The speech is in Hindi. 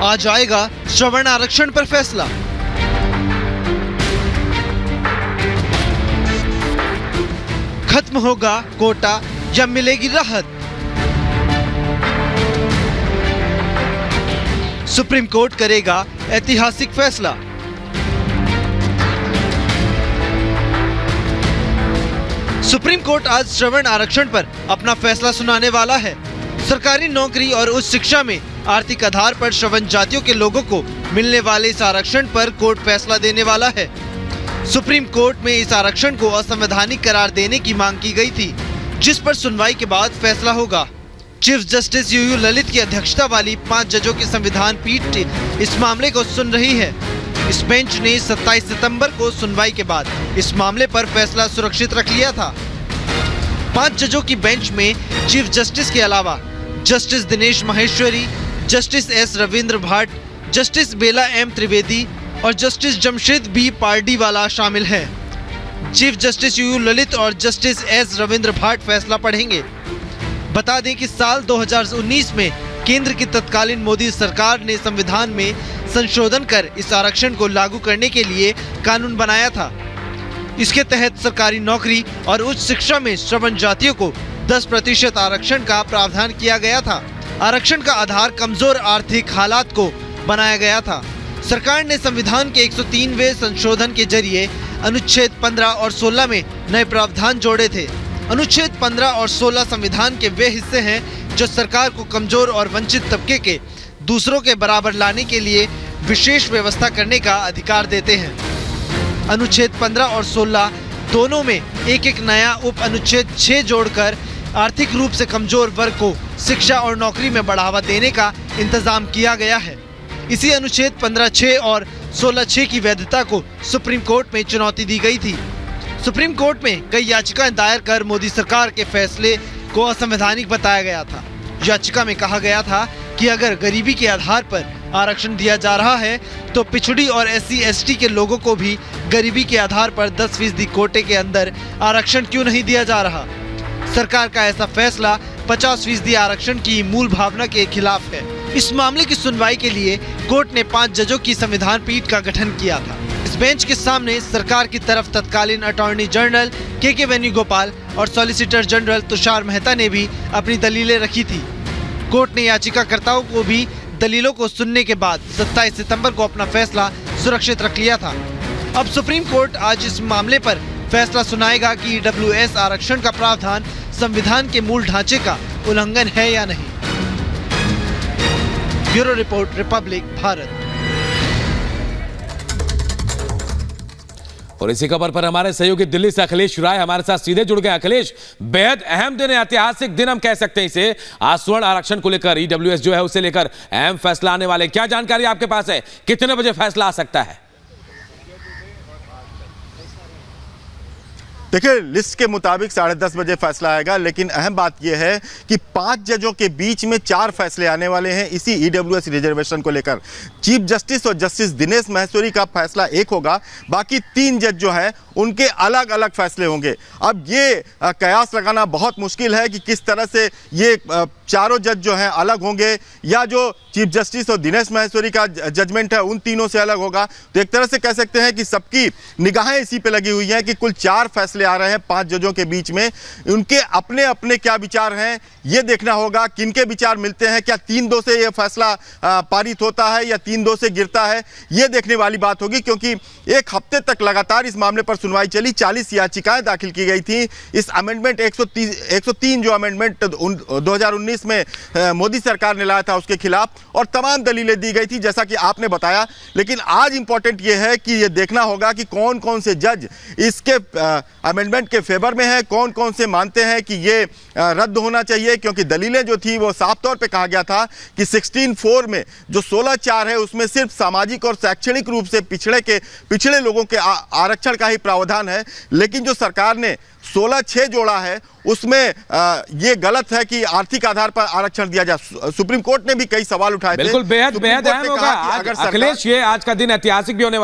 आज आएगा श्रवण आरक्षण पर फैसला। खत्म होगा कोटा या मिलेगी राहत? सुप्रीम कोर्ट करेगा ऐतिहासिक फैसला। सुप्रीम कोर्ट आज श्रवण आरक्षण पर अपना फैसला सुनाने वाला है। सरकारी नौकरी और उच्च शिक्षा में आर्थिक आधार पर श्रवण जातियों के लोगों को मिलने वाले इस आरक्षण पर कोर्ट फैसला देने वाला है। सुप्रीम कोर्ट में इस आरक्षण को असंवैधानिक करार देने की मांग की गई थी, जिस पर सुनवाई के बाद फैसला होगा। चीफ जस्टिस यूयू ललित की अध्यक्षता वाली 5 जजों की संविधान पीठ इस मामले को सुन रही है। इस बेंच ने 27 सितंबर को सुनवाई के बाद इस मामले पर फैसला सुरक्षित रख लिया था। 5 जजों की बेंच में चीफ जस्टिस के अलावा justice Dinesh Maheshwari, justice S Ravindra Bhat, justice Bela M Trivedi और जस्टिस जमशेद बी पारडीवाला शामिल हैं। चीफ जस्टिस यूयू ललित और जस्टिस एस रविंद्र भाट फैसला पढ़ेंगे। बता दें कि साल 2019 में केंद्र की तत्कालीन मोदी सरकार ने संविधान में संशोधन कर इस आरक्षण को लागू करने के लिए कानून बनाया था। इसके तहत सरकारी नौकरी और उच्च शिक्षा में श्रवण जातियों को 10% आरक्षण का प्रावधान किया गया था। आरक्षण का आधार कमजोर आर्थिक हालात को बनाया गया था। सरकार ने संविधान के 103वें संशोधन के जरिए अनुच्छेद 15 और 16 में नए प्रावधान जोड़े थे। अनुच्छेद 15 और 16 संविधान के वे हिस्से हैं जो सरकार को कमजोर और वंचित तबके के दूसरों के बराबर लाने के लिए विशेष व्यवस्था करने का अधिकार देते हैं। अनुच्छेद 15 और 16 दोनों में एक नया उप अनुच्छेद 6 जोड़कर आर्थिक रूप से कमजोर वर्ग को शिक्षा और नौकरी में बढ़ावा देने का इंतजाम किया गया है। इसी अनुच्छेद 15(6) और 16(6) की वैधता को सुप्रीम कोर्ट में चुनौती दी गई थी। सुप्रीम कोर्ट में कई याचिकाएं दायर कर मोदी सरकार के फैसले को असंवैधानिक बताया गया था। याचिका में कहा गया था कि अगर गरीबी के आधार पर आरक्षण दिया जा रहा है तो पिछड़ी और SC/ST के लोगों को भी गरीबी के आधार पर 10% कोटे के अंदर आरक्षण क्यों नहीं दिया जा रहा? सरकार का ऐसा फैसला 50% आरक्षण की मूल भावना के खिलाफ है। इस मामले की सुनवाई के लिए कोर्ट ने 5 जजों की संविधान पीठ का गठन किया था। इस बेंच के सामने सरकार की तरफ तत्कालीन अटॉर्नी जनरल के वेणुगोपाल और सॉलिसिटर जनरल तुषार मेहता ने भी अपनी दलीलें रखी थी। कोर्ट ने याचिकाकर्ताओं को भी दलीलों को सुनने के बाद 27 सितंबर को अपना फैसला सुरक्षित रख लिया था। अब सुप्रीम कोर्ट आज इस मामले पर फैसला सुनाएगा कि EWS आरक्षण का प्रावधान संविधान के मूल ढांचे का उल्लंघन है या नहीं। Bureau report, Republic Bharat. और इसी खबर पर हमारे सहयोगी दिल्ली से अखिलेश राय हमारे साथ सीधे जुड़ गए। अखिलेश, बेहद अहम दिन है, ऐतिहासिक दिन हम कह सकते हैं इसे। आज स्वर्ण आरक्षण को लेकर EWS जो है उसे लेकर अहम फैसला आने वाले, क्या जानकारी आपके पास है? कितने बजे फैसला आ सकता है? देखिए, लिस्ट के मुताबिक 10:30 बजे फैसला आएगा, लेकिन अहम बात यह है कि 5 जजों के बीच में 4 फैसले आने वाले हैं इसी EWS रिजर्वेशन को लेकर। चीफ जस्टिस और जस्टिस दिनेश माहेश्वरी का फैसला एक होगा, बाकी 3 जज जो हैं उनके अलग अलग फैसले होंगे। अब ये कयास लगाना बहुत मुश्किल है कि किस तरह से ये चारों जज जो हैं अलग होंगे या जो चीफ जस्टिस और दिनेश माहेश्वरी का जजमेंट है उन तीनों से अलग होगा। तो एक तरह से कह सकते हैं कि सबकी निगाहें इसी पे लगी हुई हैं कि कुल 4 फैसले आ रहे हैं 5 जजों के बीच में। उनके अपने अपने क्या विचार हैं ये देखना होगा। किनके विचार मिलते हैं, क्या 3-2 से ये फैसला पारित होता है या 3-2 से गिरता है, ये देखने वाली बात होगी। क्योंकि एक हफ्ते तक लगातार इस मामले पर सुनवाई चली, 40 याचिकाएं दाखिल की गई थी। इस अमेंडमेंट 103 जो अमेंडमेंट 2019 में मोदी सरकार ने लाया था उसके खिलाफ, और तमाम दलीलें दी गई थी जैसा कि आपने बताया। लेकिन आज इंपॉर्टेंट ये है कि ये देखना होगा कि कौन कौन से जज इसके अमेंडमेंट के फेवर में है, कौन कौन से मानते हैं कि ये रद्द होना चाहिए। क्योंकि दलीलें जो थी वो साफ तौर पे कहा गया था कि 16(4) में जो 16(4) है उसमें सिर्फ सामाजिक और शैक्षणिक रूप से पिछड़े लोगों के आरक्षण का ही प्रावधान है। लेकिन जो सरकार ने 16(6) जोड़ा है उसमें ये गलत है कि आर्थिक आधार पर आरक्षण दिया जाए। सुप्रीम कोर्ट ने भी कई सवाल उठाए थे। बिल्कुल बेहद अहम होगा। अखिलेश, ये आज का दिन ऐतिहासिक भी होने